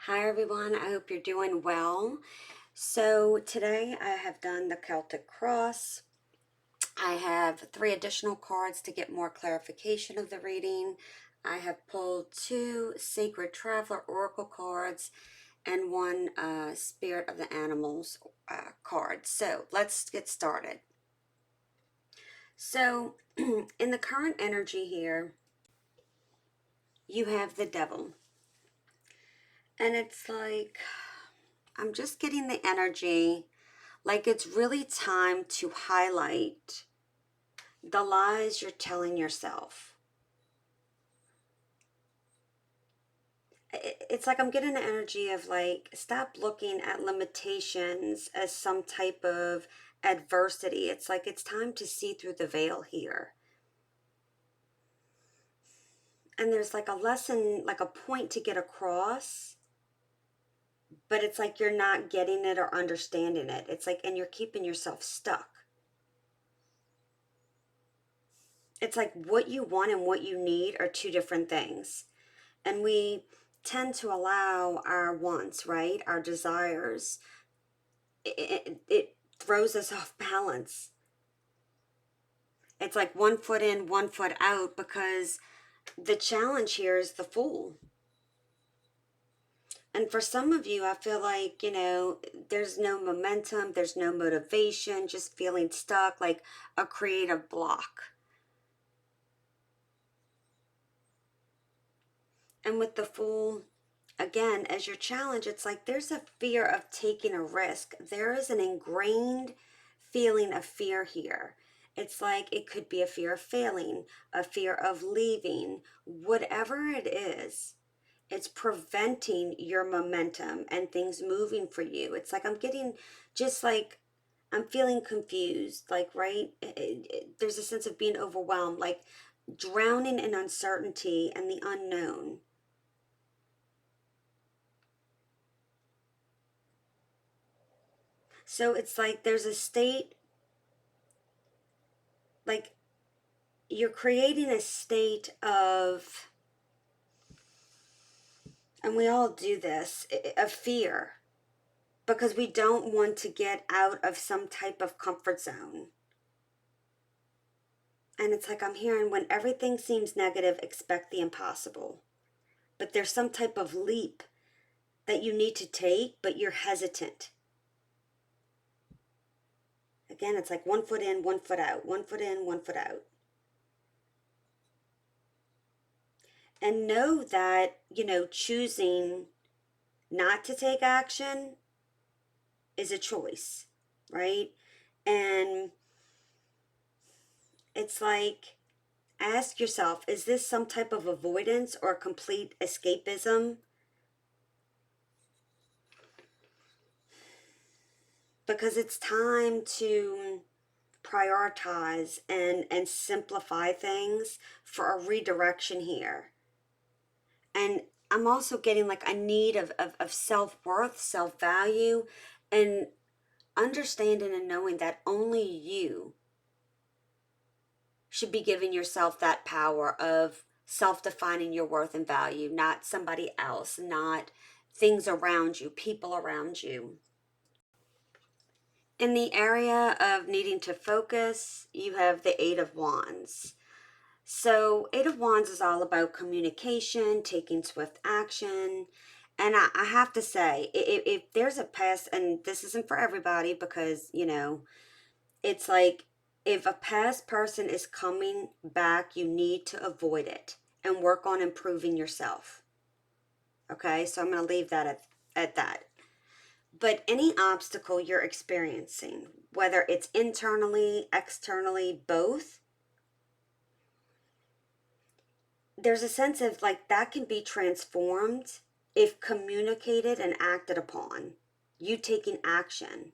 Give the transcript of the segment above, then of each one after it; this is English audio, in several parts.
Hi everyone, I hope you're doing well. So today I have done the Celtic Cross. I have 3 additional cards to get more clarification of the reading. I have pulled 2 Sacred Traveler Oracle cards and 1 Spirit of the Animals card. So let's get started. So in the current energy here, you have the Devil. And it's like, I'm just getting the energy like it's really time to highlight the lies you're telling yourself. It's like I'm getting the energy of like, stop looking at limitations as some type of adversity. It's like it's time to see through the veil here. And there's like a lesson, like a point to get across, but it's like you're not getting it or understanding it. It's like, and you're keeping yourself stuck. It's like what you want and what you need are 2 different things. And we tend to allow our wants, right? Our desires. It throws us off balance. It's like 1 foot in, 1 foot out, because the challenge here is the Fool. And for some of you, I feel like, there's no momentum, there's no motivation, just feeling stuck, like a creative block. And with the Fool, again, as your challenge, it's like there's a fear of taking a risk. There is an ingrained feeling of fear here. It's like it could be a fear of failing, a fear of leaving, whatever it is. It's preventing your momentum and things moving for you. It's like I'm getting just like I'm feeling confused, like, right? There's a sense of being overwhelmed, like drowning in uncertainty and the unknown. So it's like there's a state, like you're creating a state of, and we all do this, of fear, because we don't want to get out of some type of comfort zone. And it's like I'm hearing, when everything seems negative, expect the impossible. But there's some type of leap that you need to take, but you're hesitant. Again, it's like 1 foot in, 1 foot out, 1 foot in, 1 foot out. And know that, choosing not to take action is a choice, right? And it's like, ask yourself, is this some type of avoidance or complete escapism? Because it's time to prioritize and simplify things for a redirection here. And I'm also getting like a need of self-worth, self-value, and understanding and knowing that only you should be giving yourself that power of self-defining your worth and value, not somebody else, not things around you, people around you. In the area of needing to focus, you have the Eight of Wands. So, Eight of Wands is all about communication, taking swift action. And I have to say, if there's a past, and this isn't for everybody because, it's like if a past person is coming back, you need to avoid it and work on improving yourself. Okay, so I'm going to leave that at that. But any obstacle you're experiencing, whether it's internally, externally, both, there's a sense of like that can be transformed if communicated and acted upon. You taking action.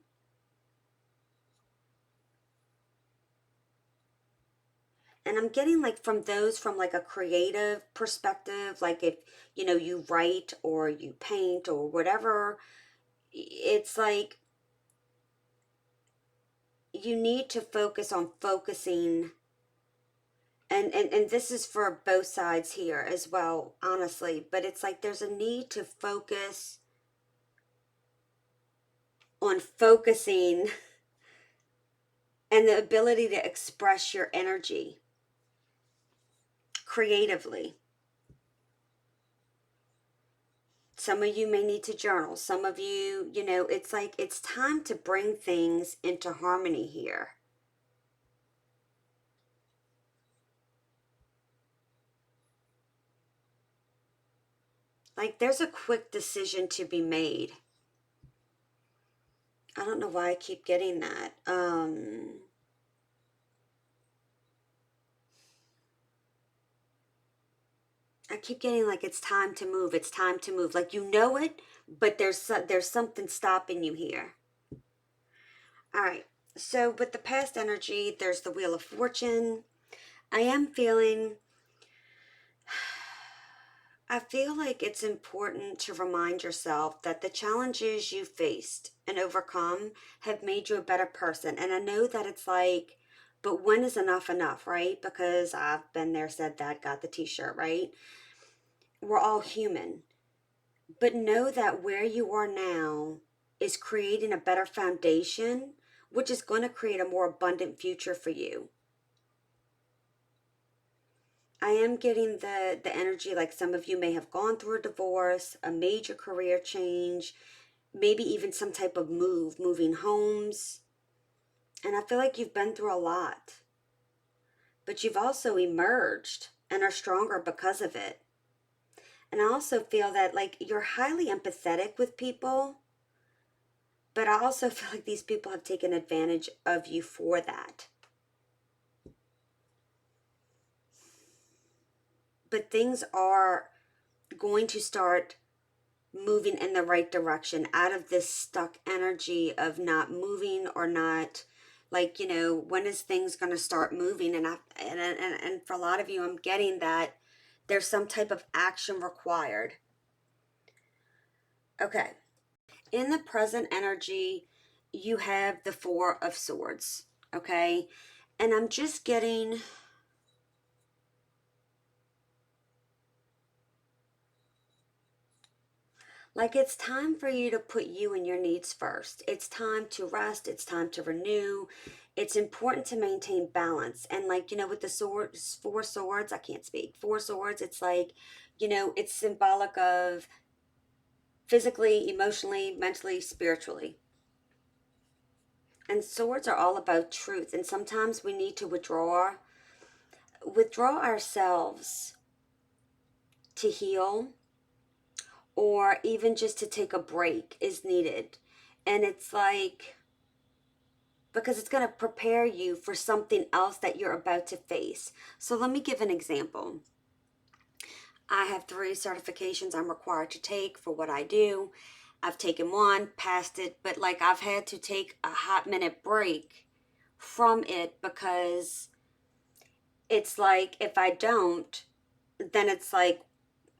And I'm getting like from those from like a creative perspective, like if you write or you paint or whatever, it's like you need to focus on focusing. And this is for both sides here as well, honestly, but it's like there's a need to focus on focusing and the ability to express your energy creatively. Some of you may need to journal. Some of you, it's like it's time to bring things into harmony here. Like there's a quick decision to be made. I don't know why I keep getting that. I keep getting like it's time to move. It's time to move. Like you know it, but there's something stopping you here. All right. So with the past energy, there's the Wheel of Fortune. I am feeling I feel like it's important to remind yourself that the challenges you faced and overcome have made you a better person. And I know that it's like, but when is enough, right? Because I've been there, said that, got the t-shirt, right? We're all human. But know that where you are now is creating a better foundation, which is going to create a more abundant future for you. I am getting the energy like some of you may have gone through a divorce, a major career change, maybe even some type of moving homes. And I feel like you've been through a lot. But you've also emerged and are stronger because of it. And I also feel that like you're highly empathetic with people, but I also feel like these people have taken advantage of you for that. But things are going to start moving in the right direction out of this stuck energy of not moving or not, like, when is things going to start moving? And for a lot of you, I'm getting that there's some type of action required. Okay. In the present energy, you have the Four of Swords. Okay. And I'm just getting, like, it's time for you to put you and your needs first. It's time to rest. It's time to renew. It's important to maintain balance. And, like, with the swords, Four Swords, I can't speak. Four Swords, it's like, it's symbolic of physically, emotionally, mentally, spiritually. And swords are all about truth. And sometimes we need to withdraw ourselves to heal, or even just to take a break is needed. And it's like, because it's going to prepare you for something else that you're about to face. So let me give an example. I have 3 certifications I'm required to take for what I do. I've taken one, passed it, but like I've had to take a hot minute break from it because it's like if I don't, then it's like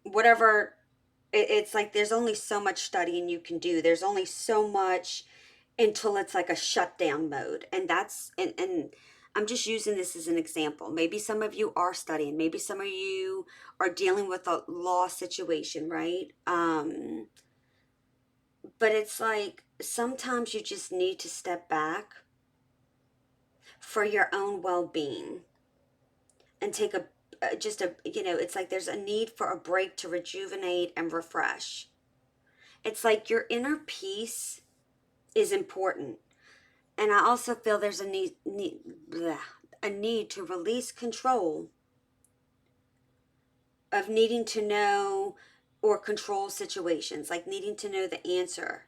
whatever, it's like there's only so much studying you can do. There's only so much until it's like a shutdown mode. And I'm just using this as an example. Maybe some of you are studying, maybe some of you are dealing with a law situation, right? But it's like sometimes you just need to step back for your own well-being and take just a, it's like there's a need for a break to rejuvenate and refresh. It's like your inner peace is important. And I also feel there's a need to release control of needing to know or control situations, like needing to know the answer.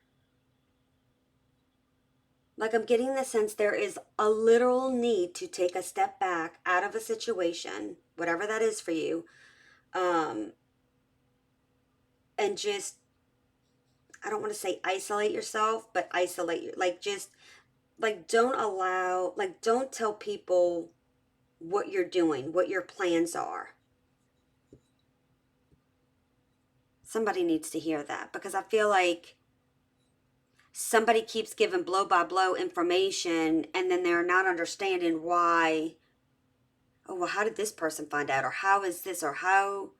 Like I'm getting the sense there is a literal need to take a step back out of a situation, whatever that is for you, um, and just, I don't want to say isolate yourself, but isolate you, like just like don't tell people what you're doing, what your plans are. Somebody needs to hear that because I feel like somebody keeps giving blow by blow information and then they're not understanding why. Oh, well, how did this person find out? Or how is this? Or how,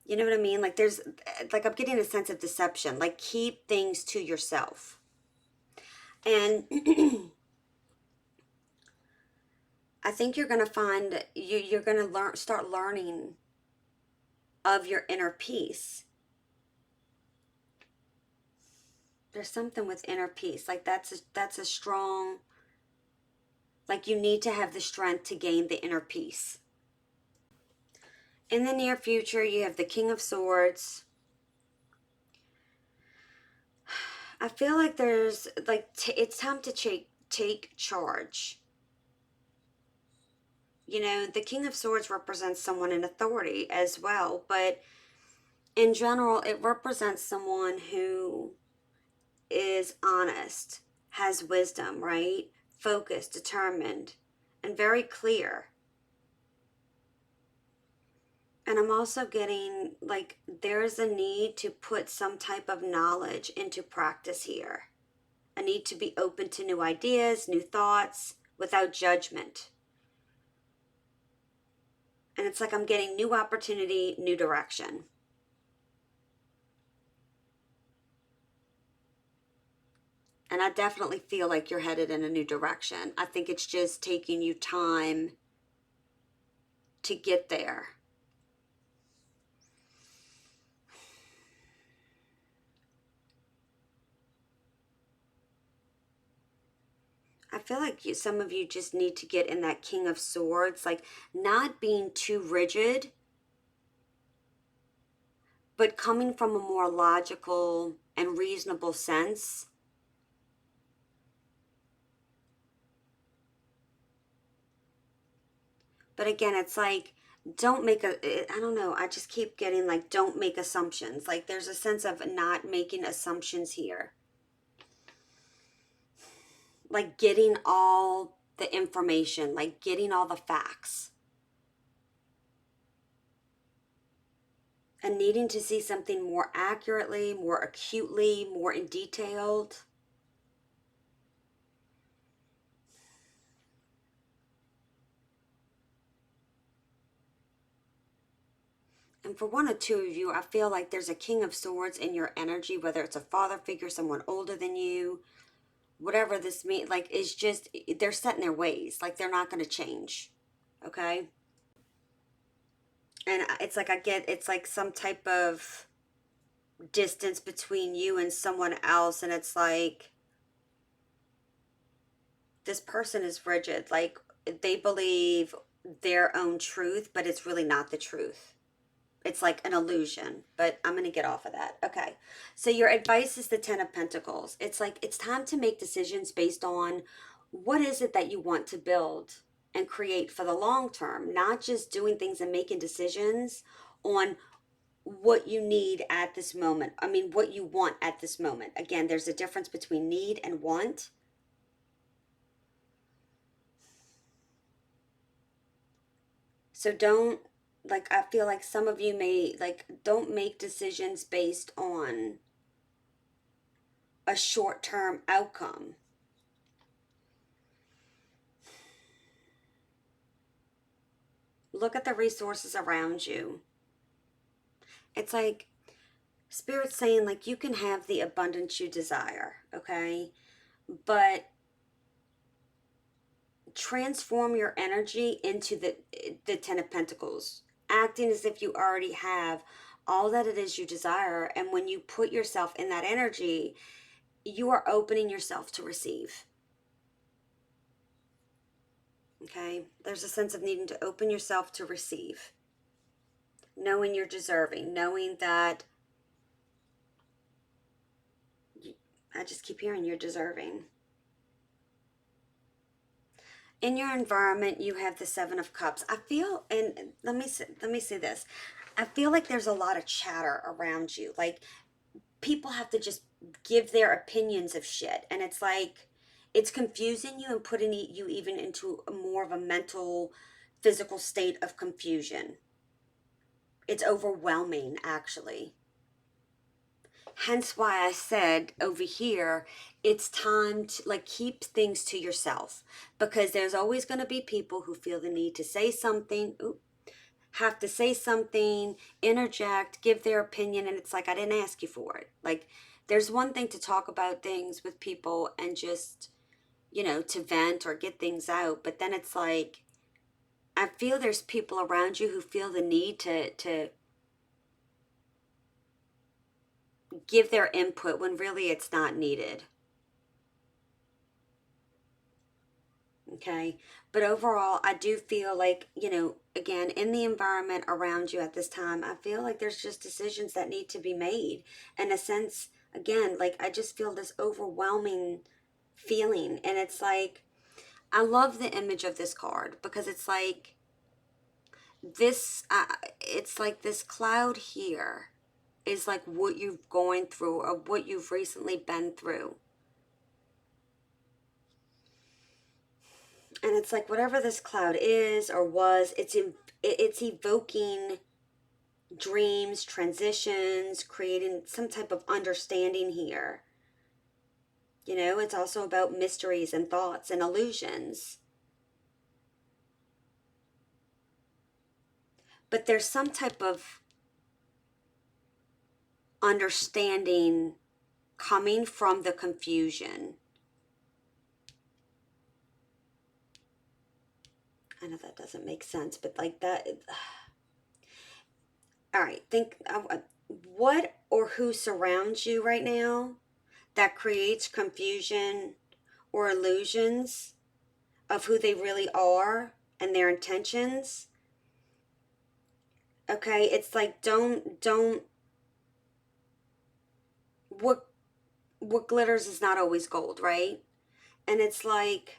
you know what I mean? Like I'm getting a sense of deception. Like keep things to yourself. And I think you're going to find you're going to start learning of your inner peace. There's something with inner peace. Like that's a strong, like you need to have the strength to gain the inner peace. In the near future, you have the King of Swords. I feel like there's like it's time to take charge. You know, the King of Swords represents someone in authority as well, but in general, it represents someone who is honest, has wisdom, right? Focused, determined, and very clear. And I'm also getting like there's a need to put some type of knowledge into practice here. A need to be open to new ideas, new thoughts, without judgment. And it's like I'm getting new opportunity, new direction. And I definitely feel like you're headed in a new direction. I think it's just taking you time to get there. I feel like some of you just need to get in that King of Swords, like not being too rigid, but coming from a more logical and reasonable sense. But again, it's like, don't make I don't know, I just keep getting like, don't make assumptions. Like there's a sense of not making assumptions here. Like getting all the information, like getting all the facts. And needing to see something more accurately, more acutely, more in detailed. And for one or two of you, I feel like there's a King of Swords in your energy, whether it's a father figure, someone older than you, whatever this means, like, it's just, they're set in their ways. Like, they're not going to change. Okay? And it's like, it's like some type of distance between you and someone else. And it's like, this person is rigid. Like, they believe their own truth, but it's really not the truth. It's like an illusion, but I'm going to get off of that. Okay. So your advice is the 10 of Pentacles. It's like it's time to make decisions based on what is it that you want to build and create for the long term, not just doing things and making decisions on what you need at this moment. I mean, what you want at this moment. Again, there's a difference between need and want. So don't, like, I feel like some of you may, like, don't make decisions based on a short-term outcome. Look at the resources around you. It's like Spirit's saying, like, you can have the abundance you desire, okay? But transform your energy into the 10 of Pentacles, acting as if you already have all that it is you desire. And when you put yourself in that energy, you are opening yourself to receive. Okay? There's a sense of needing to open yourself to receive. Knowing you're deserving. Knowing that, I just keep hearing you're deserving. In your environment, you have the 7 of Cups. I feel, and let me say this. I feel like there's a lot of chatter around you. Like, people have to just give their opinions of shit. And it's like, it's confusing you and putting you even into more of a mental, physical state of confusion. It's overwhelming, actually. Hence why I said over here, it's time to, like, keep things to yourself. Because there's always going to be people who feel the need to say something. Ooh, have to say something, interject, give their opinion, and it's like, I didn't ask you for it. Like, there's one thing to talk about things with people and just, to vent or get things out, but then it's like, I feel there's people around you who feel the need to give their input when really it's not needed. Okay. But overall, I do feel like, again, in the environment around you at this time, I feel like there's just decisions that need to be made. In a sense, again, like I just feel this overwhelming feeling. And it's like, I love the image of this card because it's like this cloud here is like what you've going through or what you've recently been through. And it's like whatever this cloud is or was, it's evoking dreams, transitions, creating some type of understanding here. It's also about mysteries and thoughts and illusions. But there's some type of understanding coming from the confusion. I know that doesn't make sense, but like that. All right, think what or who surrounds you right now that creates confusion or illusions of who they really are and their intentions. Okay, it's like don't what glitters is not always gold, right? And it's like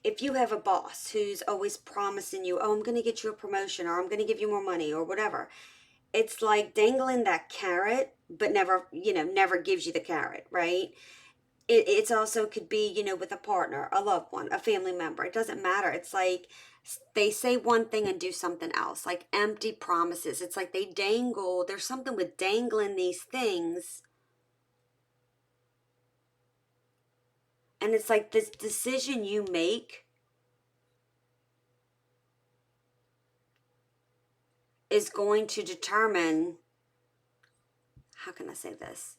if you have a boss who's always promising you, oh, I'm going to get you a promotion or I'm going to give you more money or whatever, it's like dangling that carrot but never gives you the carrot, right? It's also could be, with a partner, a loved one, a family member. It doesn't matter. It's like they say one thing and do something else, like empty promises. It's like they dangle. There's something with dangling these things. And it's like this decision you make is going to determine, how can I say this?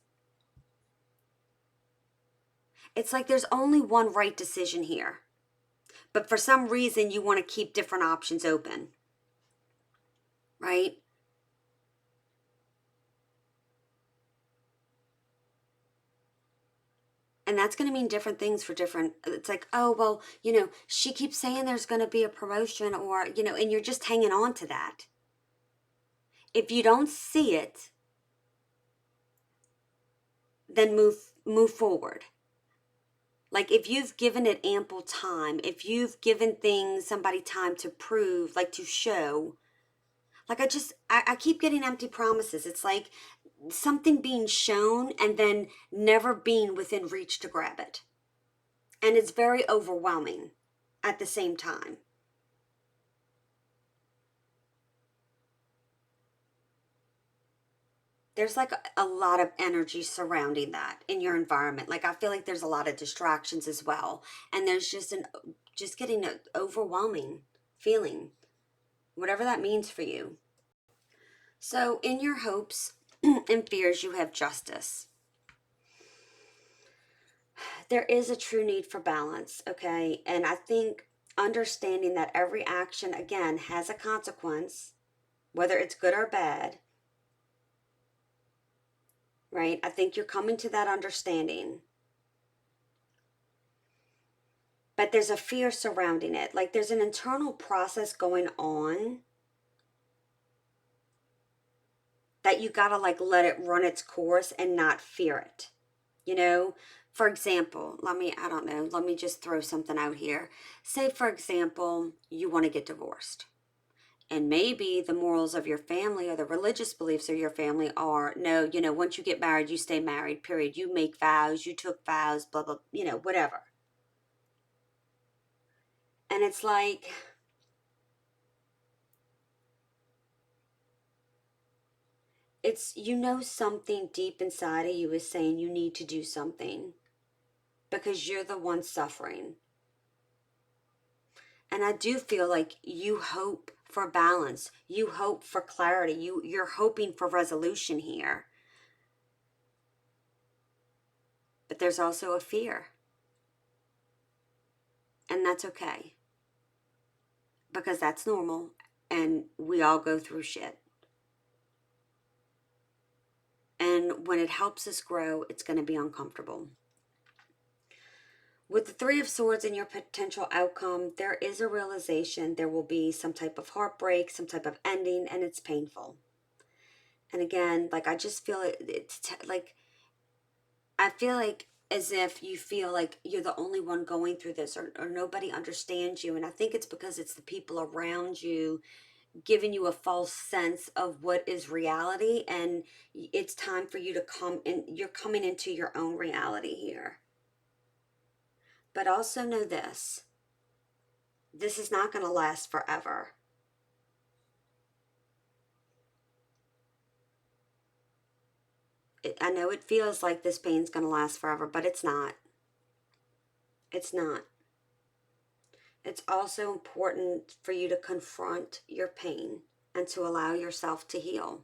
It's like there's only one right decision here. But for some reason, you want to keep different options open, right? And that's going to mean different things for different. It's like, oh, well, she keeps saying there's going to be a promotion or, and you're just hanging on to that. If you don't see it, then move forward. Like if you've given it ample time, if you've given somebody time to prove, like to show, like I keep getting empty promises. It's like something being shown and then never being within reach to grab it. And it's very overwhelming at the same time. There's like a lot of energy surrounding that in your environment. Like I feel like there's a lot of distractions as well. And there's just getting an overwhelming feeling, whatever that means for you. So in your hopes and fears, you have justice. There is a true need for balance, okay? And I think understanding that every action, again, has a consequence, whether it's good or bad, right? I think you're coming to that understanding. But there's a fear surrounding it. Like there's an internal process going on that you gotta like let it run its course and not fear it. For example, I don't know, let me just throw something out here. Say, for example, you want to get divorced. And maybe the morals of your family or the religious beliefs of your family are no, once you get married, you stay married, period. You make vows, you took vows, blah, blah, whatever. And it's like, something deep inside of you is saying you need to do something because you're the one suffering. And I do feel like you hope for balance. You hope for clarity. You're hoping for resolution here. But there's also a fear. And that's okay. Because that's normal. And we all go through shit. And when it helps us grow, it's going to be uncomfortable. With the Three of Swords and your potential outcome, there is a realization there will be some type of heartbreak, some type of ending, and it's painful. And again, like, I just feel like, I feel like as if you feel like you're the only one going through this, or nobody understands you. And I think it's because it's the people around you giving you a false sense of what is reality. And it's time for you to come in. You're coming into your own reality here. But also know this. This is not going to last forever. I know it feels like this pain's going to last forever, but it's not. It's not. It's also important for you to confront your pain and to allow yourself to heal.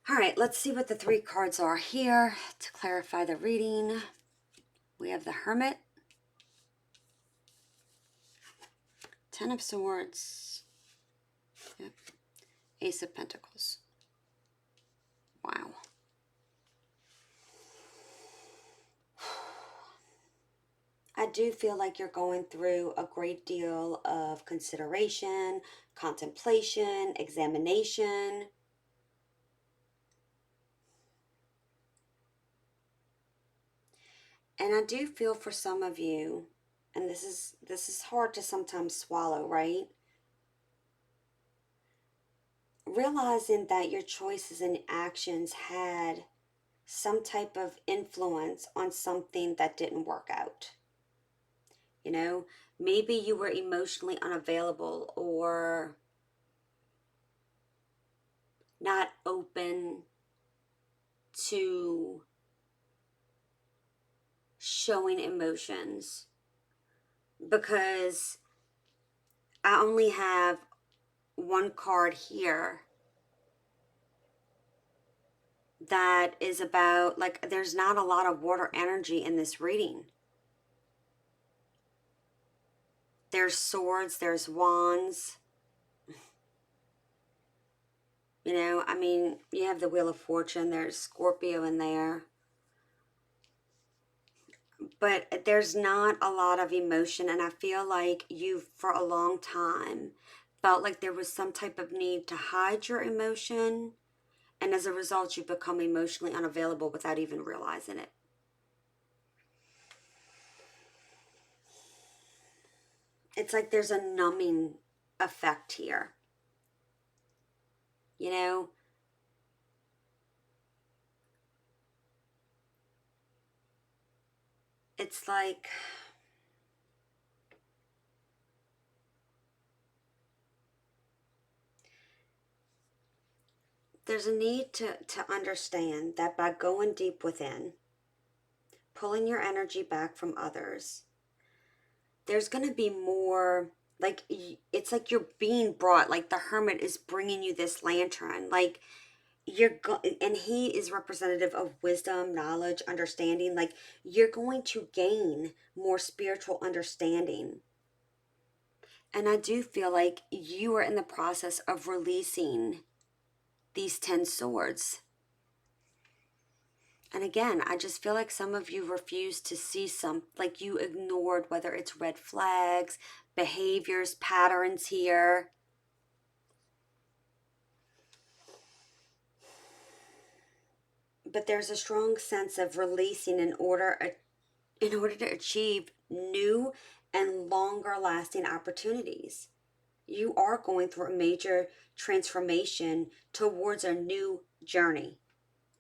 All right, let's see what the 3 cards are here to clarify the reading. We have the Hermit, 10 of Swords, yep. Ace of Pentacles. Wow. I do feel like you're going through a great deal of consideration, contemplation, examination. And I do feel for some of you, and this is hard to sometimes swallow, right? Realizing that your choices and actions had some type of influence on something that didn't work out. You know, maybe you were emotionally unavailable or not open to showing emotions, because I only have one card here that is about, like, there's not a lot of water energy in this reading. There's swords, there's wands. You know, I mean, you have the Wheel of Fortune, there's Scorpio in there. But there's not a lot of emotion, and I feel like you've, for a long time, felt like there was some type of need to hide your emotion, and as a result, you become emotionally unavailable without even realizing it. It's like there's a numbing effect here. You know? It's like there's a need to understand that by going deep within, pulling your energy back from others, there's going to be more, like, it's like you're being brought, like the Hermit is bringing you this lantern, like and he is representative of wisdom, knowledge, understanding. Like, you're going to gain more spiritual understanding. And I do feel like you are in the process of releasing these 10 swords. And again, I just feel like some of you refuse to see like you ignored, whether it's red flags, behaviors, patterns here. But there's a strong sense of releasing in order to achieve new and longer lasting opportunities. You are going through a major transformation towards a new journey.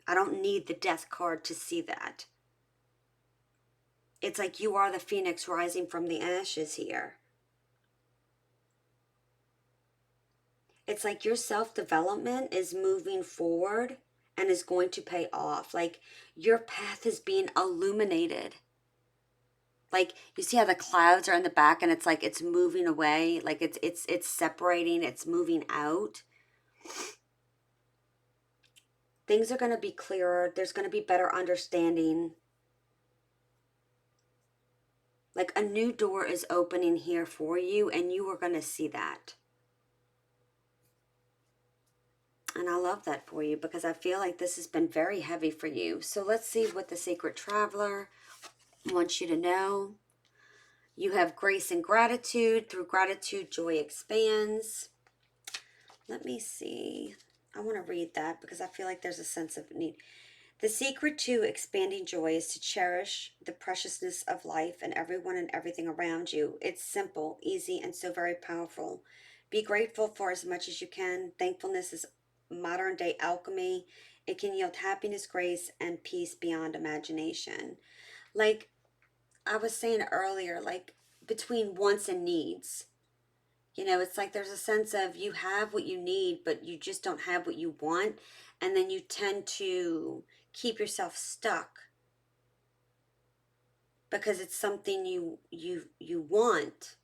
I don't need the Death card to see that. It's like you are the phoenix rising from the ashes here. It's like your self-development is moving forward and is going to pay off. Like, your path is being illuminated. Like, you see how the clouds are in the back and it's like it's moving away, like it's separating, it's moving out. Things are going to be clearer. There's going to be better understanding. Like a new door is opening here for you, and you are going to see that. And I love that for you because I feel like this has been very heavy for you. So let's see what the Sacred Traveler wants you to know. You have grace and gratitude. Through gratitude, joy expands. Let me see. I want to read that because I feel like there's a sense of need. The secret to expanding joy is to cherish the preciousness of life and everyone and everything around you. It's simple, easy, and so very powerful. Be grateful for as much as you can. Thankfulness is modern day alchemy. It can yield happiness, grace, and peace beyond imagination. Like I was saying earlier, like between wants and needs. You know, it's like there's a sense of you have what you need, but you just don't have what you want. And then you tend to keep yourself stuck because it's something you want.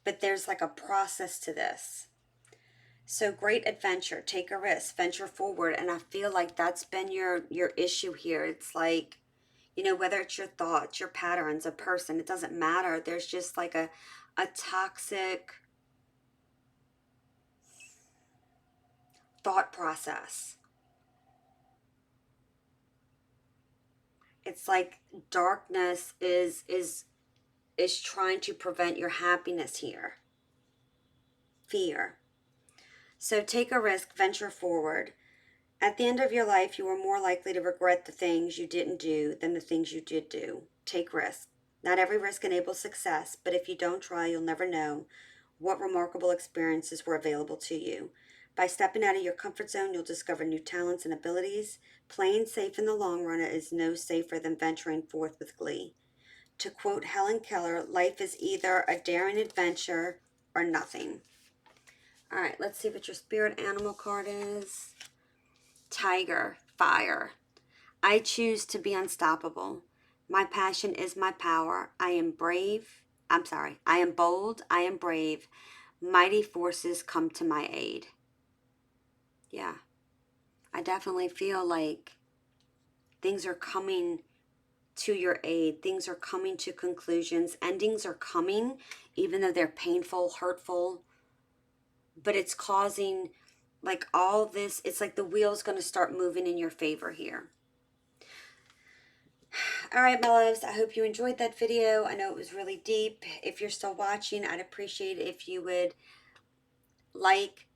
But there's like a process to this. So great adventure, take a risk, venture forward. And I feel like that's been your issue here. It's like, you know, whether it's your thoughts, your patterns, a person, it doesn't matter. There's just like a toxic thought process. It's like darkness is trying to prevent your happiness here. Fear. So take a risk, venture forward. At the end of your life, you are more likely to regret the things you didn't do than the things you did do. Take risks. Not every risk enables success, but if you don't try, you'll never know what remarkable experiences were available to you. By stepping out of your comfort zone, you'll discover new talents and abilities. Playing safe in the long run is no safer than venturing forth with glee. To quote Helen Keller, life is either a daring adventure or nothing. All right, let's see what your spirit animal card is. Tiger, fire. I choose to be unstoppable. My passion is my power. I am brave. I am bold. I am brave. Mighty forces come to my aid. Yeah, I definitely feel like things are coming to your aid. Things are coming to conclusions. Endings are coming, even though they're painful, hurtful. But it's causing like all this. It's like the wheel's going to start moving in your favor here. All right, my loves, I hope you enjoyed that video. I know it was really deep. If you're still watching, I'd appreciate it if you would like,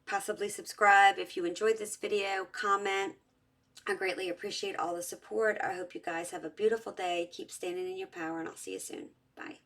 possibly subscribe. If you enjoyed this video, comment. I greatly appreciate all the support. I hope you guys have a beautiful day. Keep standing in your power, and I'll see you soon. Bye.